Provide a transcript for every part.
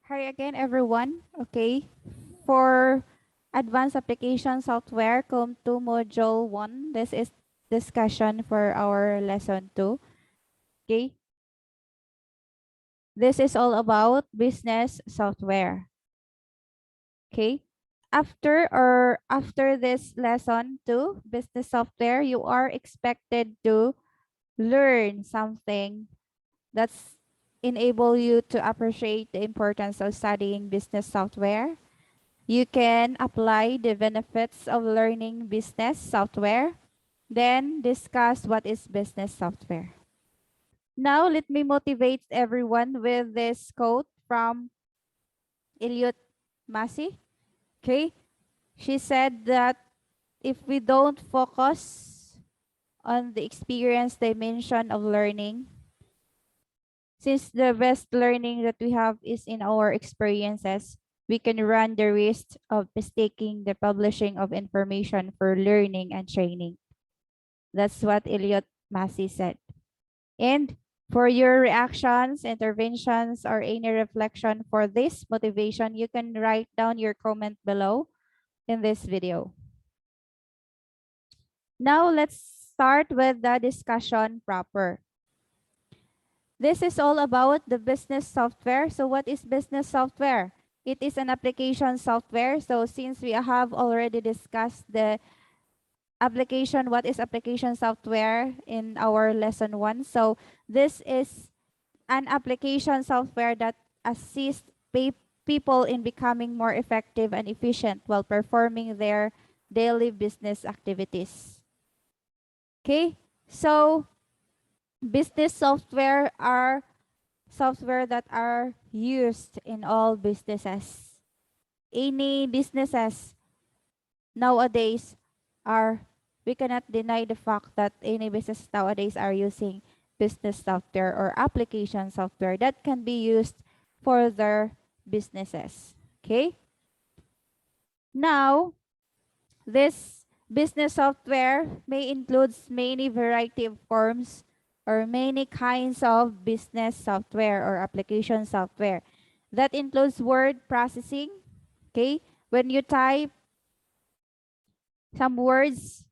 Hi again, everyone. Okay, for advanced application software, come to module 1. This is discussion for our lesson 2. Okay, this is all about business software. Okay, after this lesson 2, business software, you are expected to learn something that's enable you to appreciate the importance of studying business software. You can apply the benefits of learning business software, then discuss what is business software. Now, let me motivate everyone with this quote from Elliot Massey. Okay, she said that if we don't focus on the experience dimension of learning, since the best learning that we have is in our experiences, we can run the risk of mistaking the publishing of information for learning and training. That's what Elliot Massey said. And for your reactions, interventions, or any reflection for this motivation, you can write down your comment below in this video. Now let's start with the discussion proper. This is all about the business software. So what is business software? It is an application software. So since we have already discussed the application, what is application software in our lesson 1. So this is an application software that assists people in becoming more effective and efficient while performing their daily business activities. Okay, so business software are software that are used in all businesses. Any businesses nowadays are, we cannot deny the fact that any business nowadays are using business software or application software that can be used for their businesses. Okay? Now, this business software may include many variety of forms or many kinds of business software or application software. That includes word processing. Okay? When you type some words,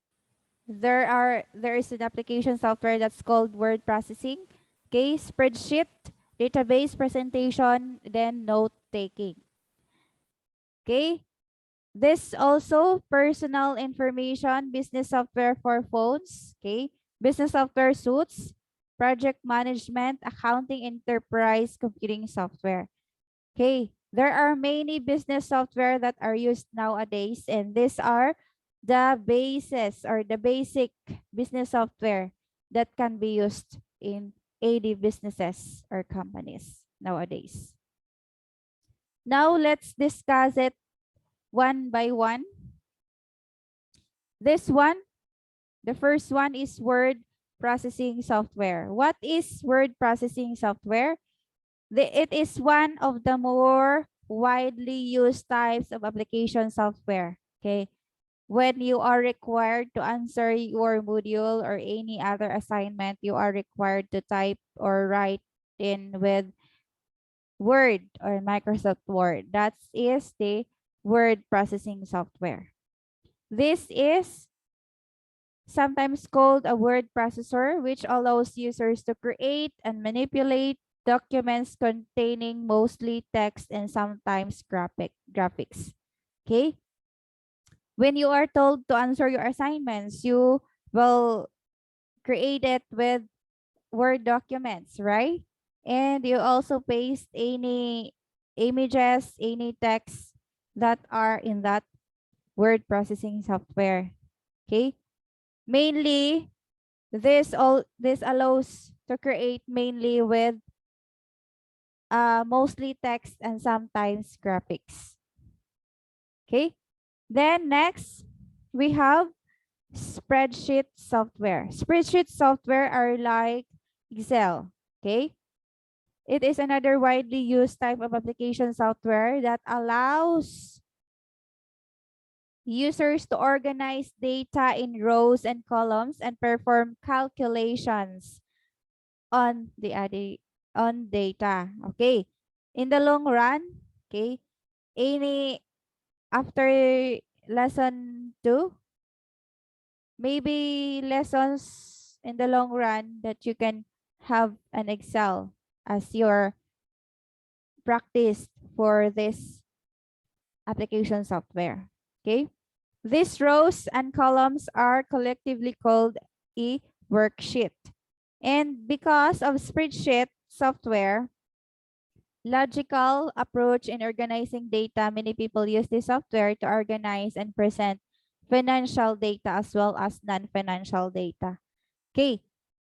there is an application software that's called word processing. Okay, spreadsheet, database presentation, then note taking. Okay, this also personal information, business software for phones. Okay, business software suites, project management, accounting, enterprise computing software. Okay, there are many business software that are used nowadays, and these are the basis or the basic business software that can be used in AD businesses or companies nowadays. Now let's discuss it one by one. This one, the first one is word processing software. What is word processing software? It is one of the more widely used types of application software. Okay, when you are required to answer your module or any other assignment, you are required to type or write in with Word or Microsoft Word. That is the word processing software. This is sometimes called a word processor, which allows users to create and manipulate documents containing mostly text and sometimes graphics. Okay? When you are told to answer your assignments, you will create it with Word documents, right? And you also paste any images, any text that are in that word processing software. Okay? Mainly, this allows to create mainly with mostly text and sometimes graphics. Okay? Then next, we have spreadsheet software. Spreadsheet software are like Excel. Okay? It is another widely used type of application software that allows users to organize data in rows and columns and perform calculations on the on data. Okay. In the long run, Okay? Any after lesson 2, maybe lessons in the long run that you can have an Excel as your practice for this application software. Okay? These rows and columns are collectively called a worksheet. And because of spreadsheet software, logical approach in organizing data, many people use this software to organize and present financial data as well as non-financial data. Okay.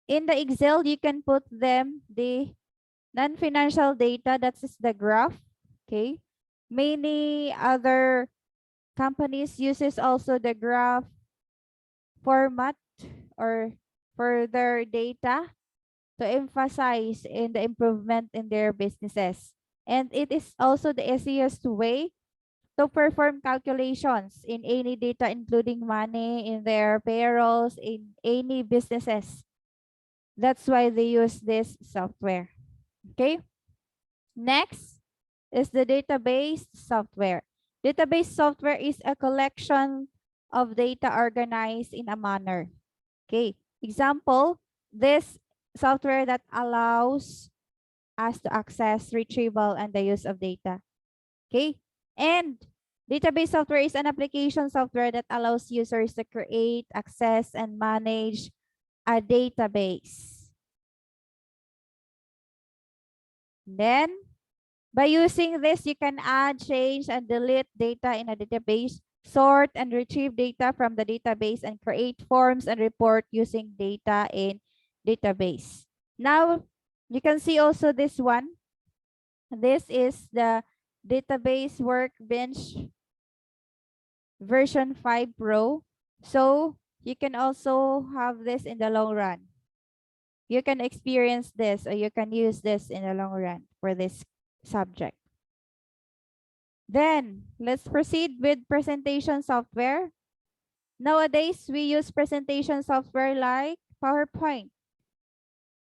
In the Excel, you can put them the non-financial data, that is the graph. Okay. Many other companies uses also the graph format or for their data to emphasize in the improvement in their businesses. And it is also the easiest way to perform calculations in any data, including money in their payrolls, in any businesses. That's why they use this software. Okay. Next is the database software. Database software is a collection of data organized in a manner. Okay. Example, this software that allows us to access, retrieval, and the use of data. Okay. And database software is an application software that allows users to create, access, and manage a database. Then, by using this, you can add, change, and delete data in a database, sort and retrieve data from the database, and create forms and report using data in database. Now, you can see also this one. This is the database workbench version 5 Pro. So you can also have this in the long run. You can experience this or you can use this in the long run for this subject. Then let's proceed with presentation software. Nowadays, we use presentation software like PowerPoint,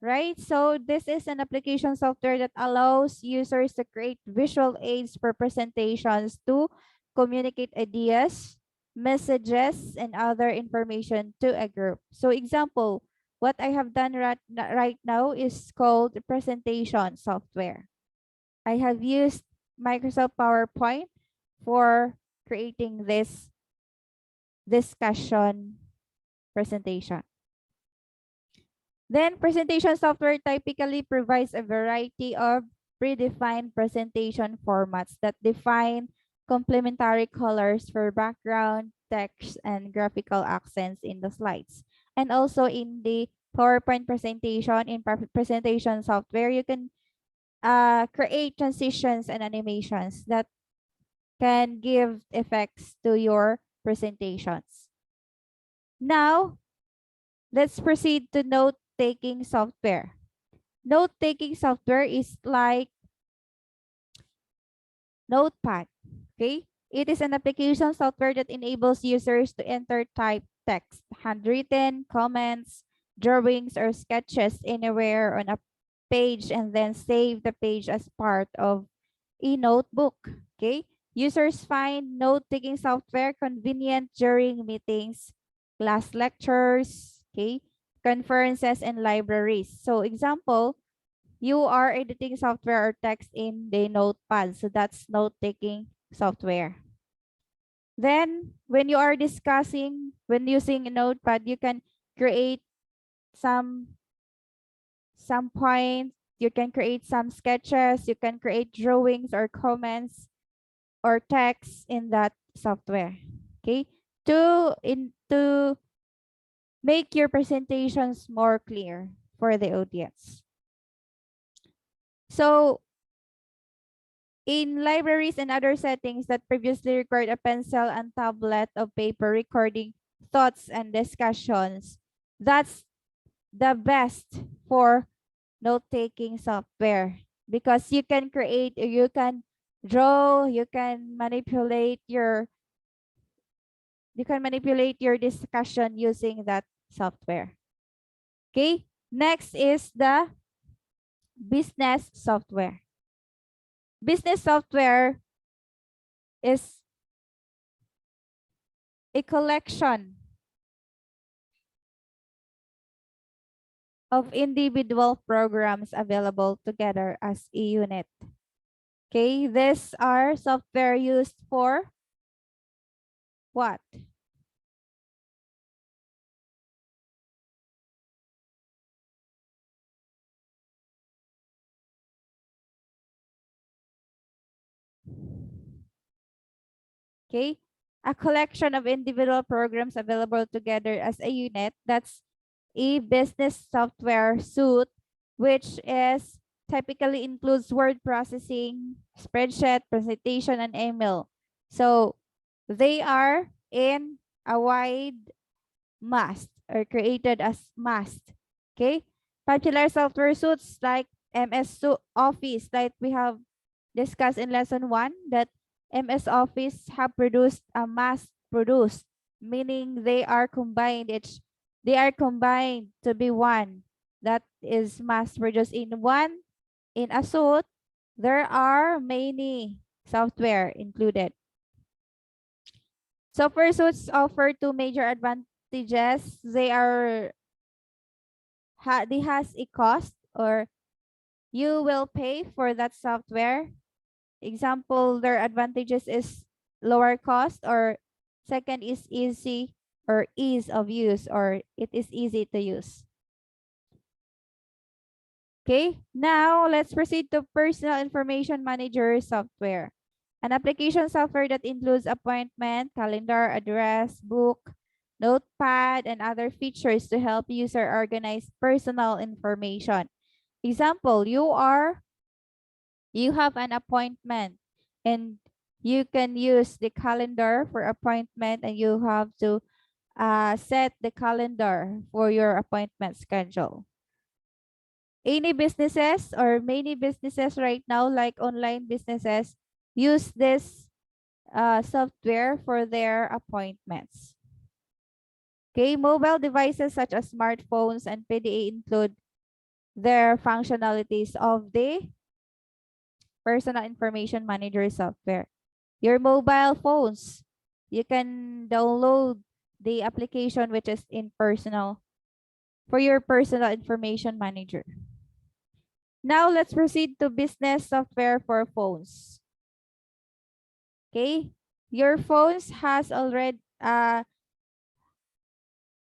right? So this is an application software that allows users to create visual aids for presentations to communicate ideas, messages, and other information to a group. So example, what I have done right now is called presentation software. I have used Microsoft PowerPoint for creating this discussion presentation. Then presentation software typically provides a variety of predefined presentation formats that define complementary colors for background, text, and graphical accents in the slides. And also in the PowerPoint presentation, in presentation software, you can create transitions and animations that can give effects to your presentations. Now, let's proceed to note-taking software. Note-taking software is like Notepad, okay? It is an application software that enables users to enter typed text, handwritten, comments, drawings, or sketches anywhere on a page and then save the page as part of a notebook, okay? Users find note-taking software convenient during meetings, class lectures, okay, conferences, and libraries. So example, you are editing software or text in the notepad. So that's note-taking software. Then when you are discussing, when using a notepad, you can create some points, you can create some sketches, you can create drawings or comments or text in that software. Okay? To make your presentations more clear for the audience. So in libraries and other settings that previously required a pencil and tablet of paper recording thoughts and discussions, that's the best for note-taking software because you can create, you can draw, you can manipulate your discussion using that software. Okay, next is the business software. Business software is a collection of individual programs available together as a unit. Okay, these are software used for what? Okay, a collection of individual programs available together as a unit. That's a business software suite, which is typically includes word processing, spreadsheet, presentation, and email. So they are in a wide must or created as must. Okay. Popular software suites like Office, like we have discussed in lesson 1, that MS Office have produced a mass produced, meaning they are combined to be one. That is mass produced in one. In a suite, there are many software included. Software suites offer two major advantages. They has a cost, or you will pay for that software. Example, their advantages is lower cost, or second is easy or ease of use, or it is easy to use. Okay, now let's proceed to personal information manager software. An application software that includes appointment, calendar, address, book, notepad, and other features to help user organize personal information. Example, you have an appointment, and you can use the calendar for appointment, and you have to set the calendar for your appointment schedule. Any businesses or many businesses right now, like online businesses, use this software for their appointments. Okay, mobile devices such as smartphones and PDA include their functionalities of the personal information manager software. Your mobile phones, you can download the application which is in personal for your personal information manager. Now let's proceed to business software for phones. Okay, your phones has already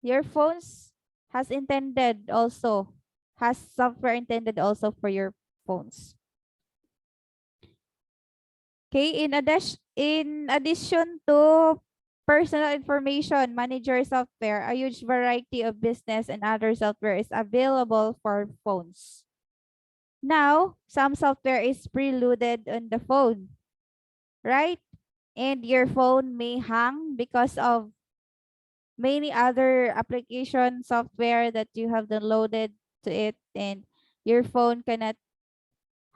your phones has intended also has software intended also for your phones. Okay, in addition to personal information manager software, a huge variety of business and other software is available for phones. Now, some software is preloaded on the phone, right? And your phone may hang because of many other application software that you have downloaded to it, and your phone cannot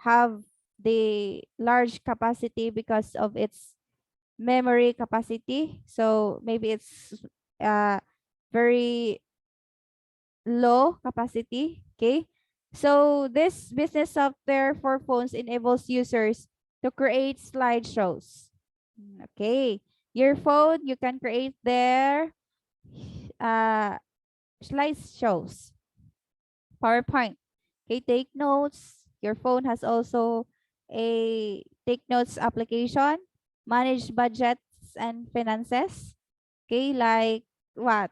have the large capacity because of its memory capacity. So maybe it's very low capacity. Okay. So this business software for phones enables users to create slideshows. Okay. Your phone, you can create their uh, slideshows. PowerPoint. Okay, take notes. Your phone has also a take notes application, manage budgets and finances. Okay, like what?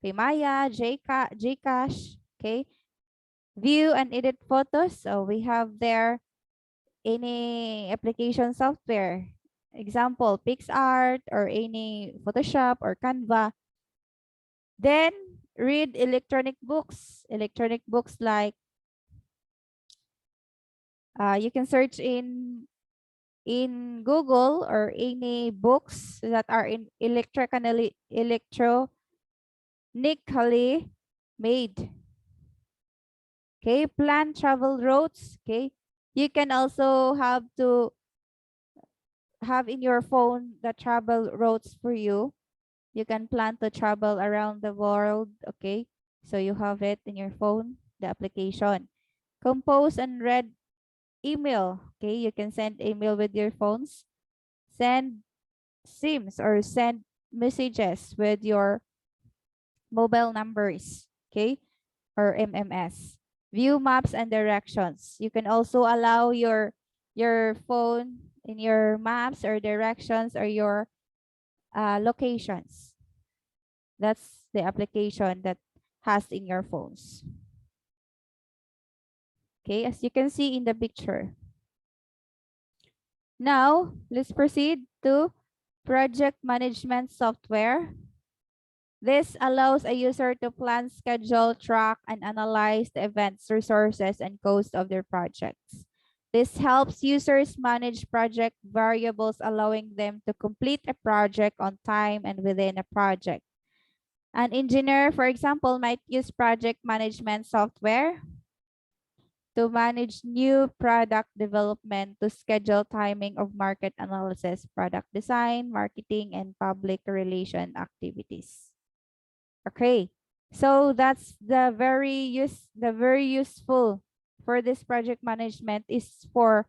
Paymaya, Gcash. Okay, view and edit photos. So we have there any application software. Example, PixArt or any Photoshop or Canva. Then read electronic books. Electronic books like you can search in Google or any books that are in electronically made. Okay, plan travel routes. Okay, you can also have to have in your phone the travel routes for you. You can plan to travel around the world. Okay, so you have it in your phone, the application. Compose and read email. Okay, you can send email with your phones. send SIMs or send messages with your mobile numbers, okay, or MMS. View maps and directions. You can also allow your phone in your maps or directions or your locations. That's the application that has in your phones. Okay, as you can see in the picture. Now, let's proceed to project management software. This allows a user to plan, schedule, track, and analyze the events, resources, and cost of their projects. This helps users manage project variables, allowing them to complete a project on time and within a project. An engineer, for example, might use project management software to manage new product development, to schedule timing of market analysis, product design, marketing, and public relation activities. Okay, so that's the very useful for this project management is for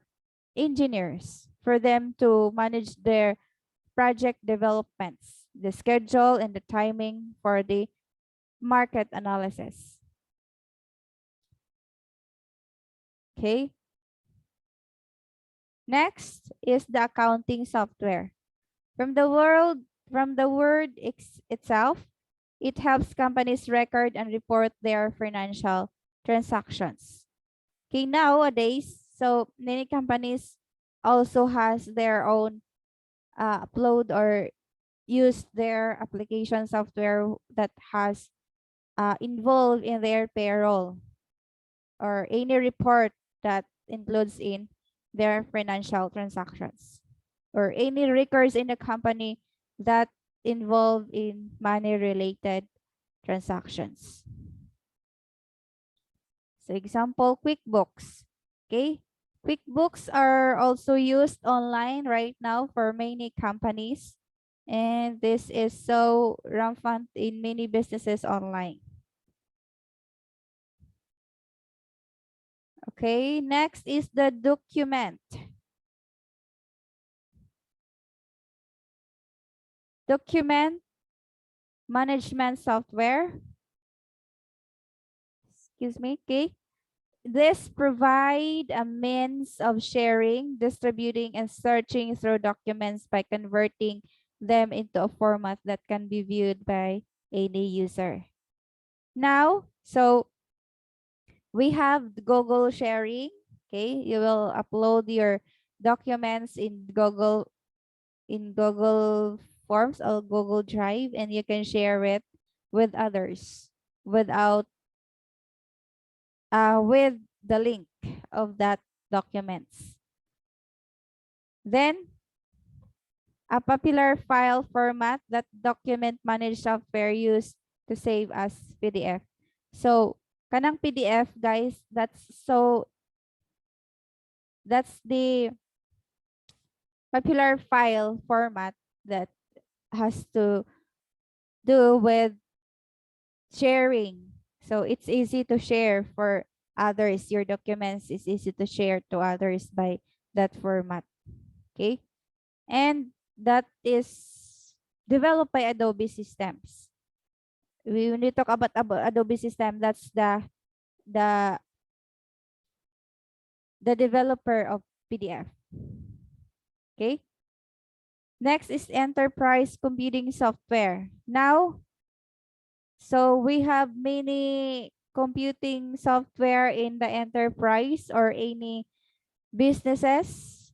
engineers, for them to manage their project developments, the schedule and the timing for the market analysis. Okay. Next is the accounting software. From the word itself, it helps companies record and report their financial transactions. Okay, nowadays, so many companies also has their own upload or use their application software that has involved in their payroll or any report that includes in their financial transactions or any records in the company that involve in money related transactions. So example, QuickBooks. Okay. QuickBooks are also used online right now for many companies. And this is so rampant in many businesses online. Okay, next is the document. Document management software. Excuse me, okay. This provide a means of sharing, distributing, and searching through documents by converting them into a format that can be viewed by any user. Now, so we have Google sharing. Okay, you will upload your documents in Google Forms or Google Drive, and you can share it with others without with the link of that documents. Then a popular file format that document managed software used to save as PDF. So kanang PDF guys, that's the popular file format that has to do with sharing. So it's easy to share for others. Your documents is easy to share to others by that format. Okay. And that is developed by Adobe Systems. When we talk about Adobe System, that's the developer of PDF. Okay. Next is enterprise computing software. Now, so we have many computing software in the enterprise or any businesses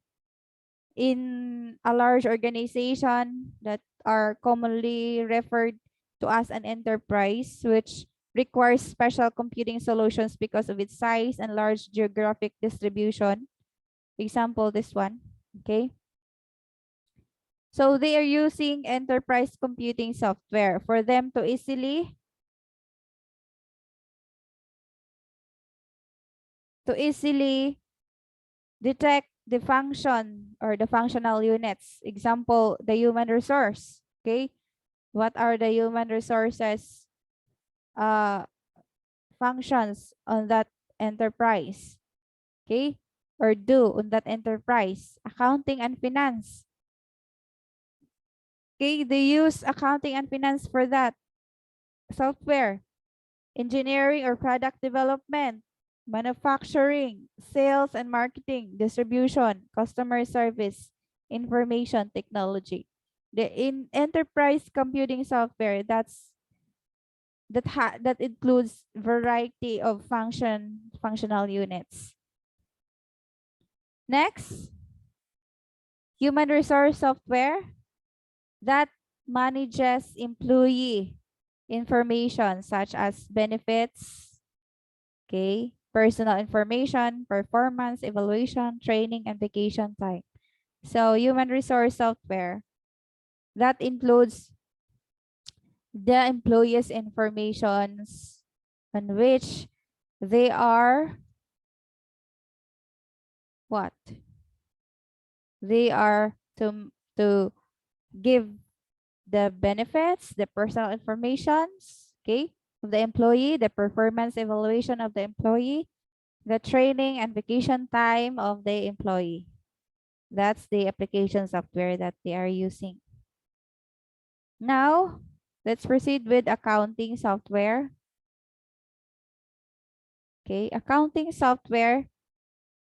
in a large organization that are commonly referred to as an enterprise, which requires special computing solutions because of its size and large geographic distribution. Example, this one. Okay. So they are using enterprise computing software for them to easily detect the function or the functional units. Example, the human resource. Okay. What are the human resources functions on that enterprise? Okay. Or do on that enterprise. Accounting and finance. Okay, they use accounting and finance for that software. Engineering or product development, manufacturing, sales and marketing, distribution, customer service, information technology. The in enterprise computing software, that includes variety of functional units. Next, human resource software that manages employee information such as benefits, okay, personal information, performance, evaluation, training, and vacation time. So human resource software that includes the employees' informations on which they are what? They are to give the benefits, the personal informations, okay, of the employee, the performance evaluation of the employee, the training and vacation time of the employee. That's the application software that they are using. Now, let's proceed with accounting software. Okay, accounting software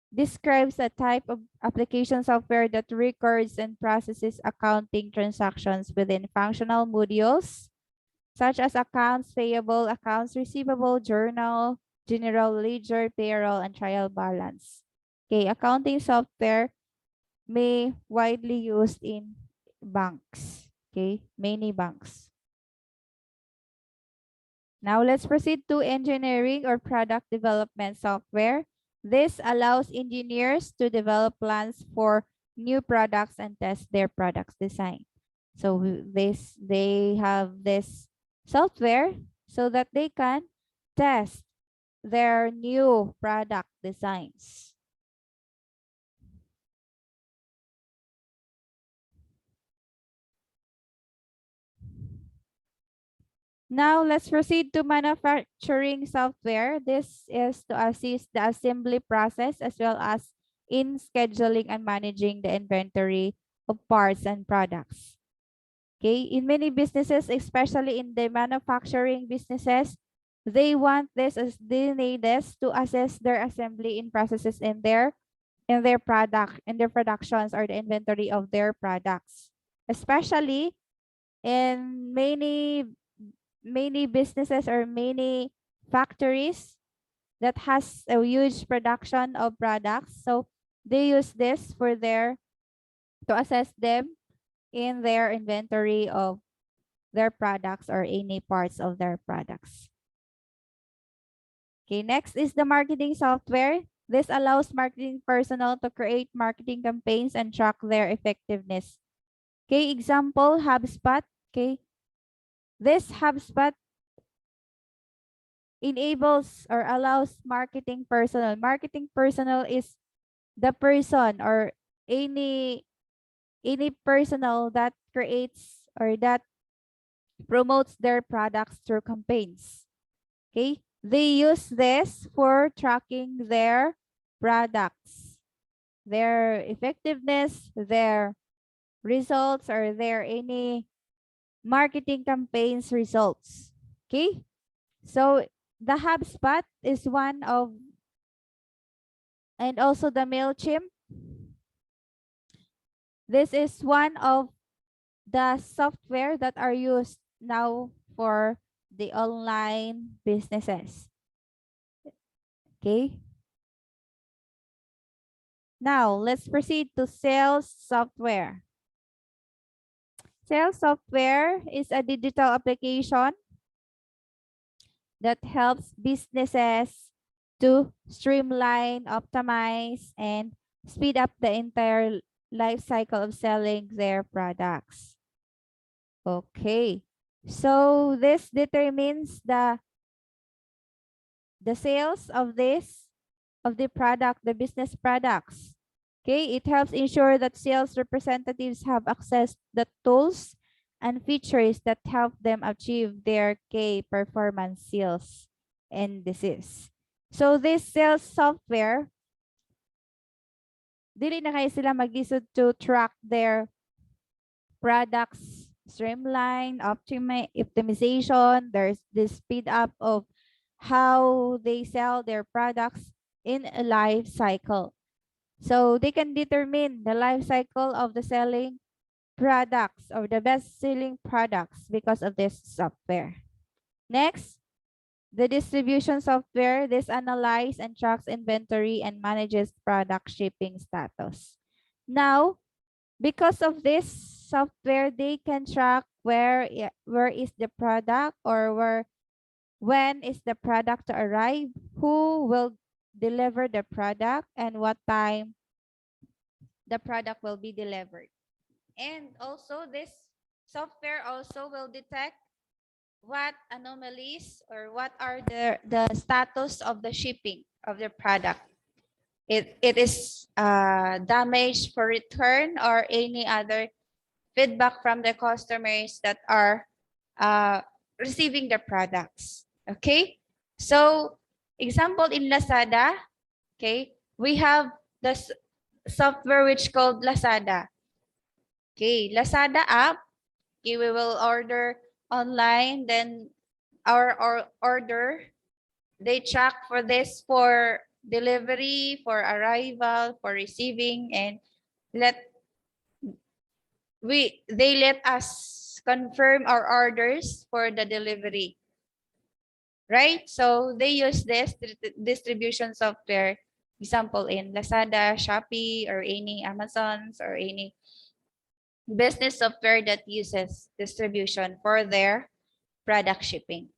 describes a type of application software that records and processes accounting transactions within functional modules such as accounts payable, accounts receivable, journal, general ledger, payroll, and trial balance. Okay, accounting software may widely used in banks. Okay, many banks. Now let's proceed to engineering or product development software. This allows engineers to develop plans for new products and test their products design. So they have this software so that they can test their new product designs. Now let's proceed to manufacturing software. This is to assist the assembly process as well as in scheduling and managing the inventory of parts and products. Okay, in many businesses, especially in the manufacturing businesses, they want this as they need this to assess their assembly in processes in their product, in their productions or the inventory of their products. Especially in many businesses or many factories that has a huge production of products. So they use this for to assess them in their inventory of their products or any parts of their products. Okay, next is the marketing software. This allows marketing personnel to create marketing campaigns and track their effectiveness. Okay, example, HubSpot. Okay, this HubSpot enables or allows marketing personnel. Marketing personnel is the person or any personnel that creates or that promotes their products through campaigns. Okay, they use this for tracking their products, their effectiveness, their results, or their any marketing campaigns results. Okay, so the HubSpot is one of, and also the MailChimp. This is one of the software that are used now for the online businesses. Okay. Now, let's proceed to sales software. Sales software is a digital application that helps businesses to streamline, optimize, and speed up the entire life cycle of selling their products. Okay. So this determines the sales of the product, the business products. Okay, it helps ensure that sales representatives have access to the tools and features that help them achieve their key performance sales indices. So this sales software, dili na kayo sila mag-isod to track their products streamline, optimization. There's this speed up of how they sell their products in a life cycle. So they can determine the life cycle of the selling products or the best selling products because of this software. Next, the distribution software. This analyzes and tracks inventory and manages product shipping status. Now, because of this software, they can track where is the product, or when is the product to arrive, who will deliver the product, and what time the product will be delivered. And also this software also will detect what anomalies or what are the status of the shipping of the product. It is damaged for return or any other feedback from the customers that are receiving the products. Okay, so example in Lazada, okay, we have the software which called Lazada. Okay, Lazada app. Okay, we will order online, then our order, they track for this, for delivery, for arrival, for receiving, and they let us confirm our orders for the delivery, right? So they use this distribution software, example in Lazada, Shopee, or any Amazons, or any business software that uses distribution for their product shipping.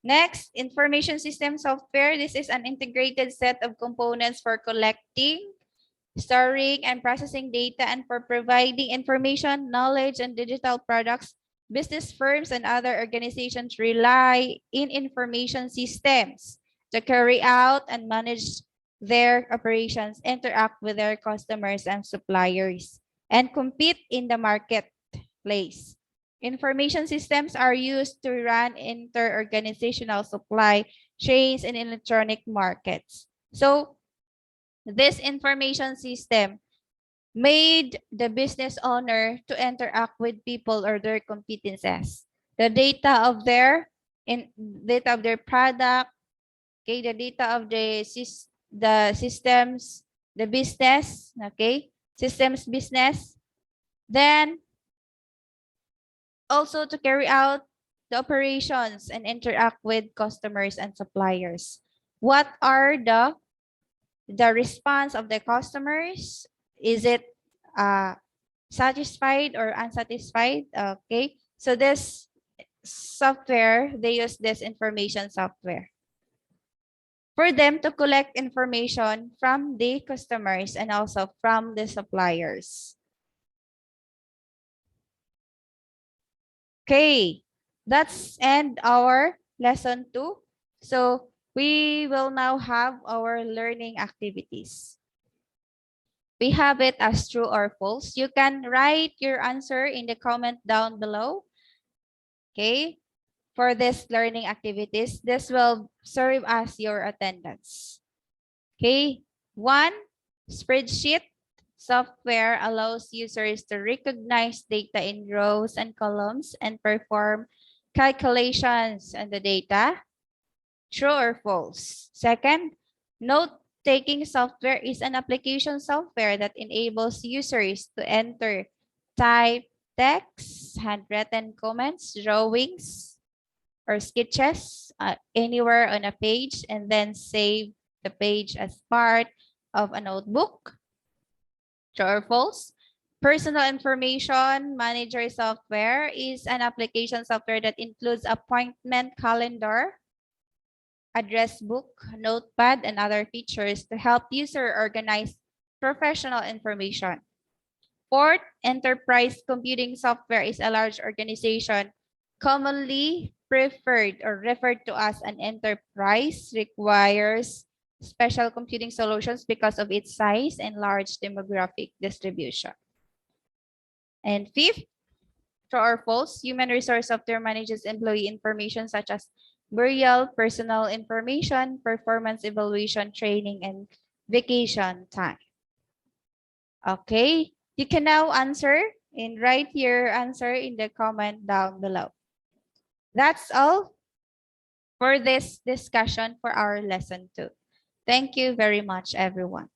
Next, information system software. This is an integrated set of components for collecting, storing, and processing data, and for providing information, knowledge, and digital products. Business firms and other organizations rely in information systems to carry out and manage their operations, interact with their customers and suppliers, and compete in the marketplace. Information systems are used to run inter-organizational supply chains in electronic markets. So this information system made the business owner to interact with people or their competencies. The data of their product, okay, the data of the systems, the business, okay, systems business. Then also to carry out the operations and interact with customers and suppliers. What are the response of the customers? Is it satisfied or unsatisfied? Okay, so this software, they use this information software for them to collect information from the customers and also from the suppliers. Okay, that's end our lesson 2. So we will now have our learning activities. We have it as true or false. You can write your answer in the comment down below. Okay, for this learning activities, this will serve as your attendance. Okay, 1, spreadsheet software allows users to recognize data in rows and columns and perform calculations on the data. True or false? Second, note-taking software is an application software that enables users to enter, type text, handwritten comments, drawings, or sketches anywhere on a page, and then save the page as part of a notebook. True or false? Personal information manager software is an application software that includes appointment calendar, address book, notepad, and other features to help user organize professional information. Fourth, enterprise computing software is a large organization commonly preferred or referred to as an enterprise, requires special computing solutions because of its size and large demographic distribution. And fifth, true or false, human resource software manages employee information such as burial, personal information, performance evaluation, training, and vacation time. Okay, you can now answer and write your answer in the comment down below. That's all for this discussion for our lesson 2. Thank you very much, everyone.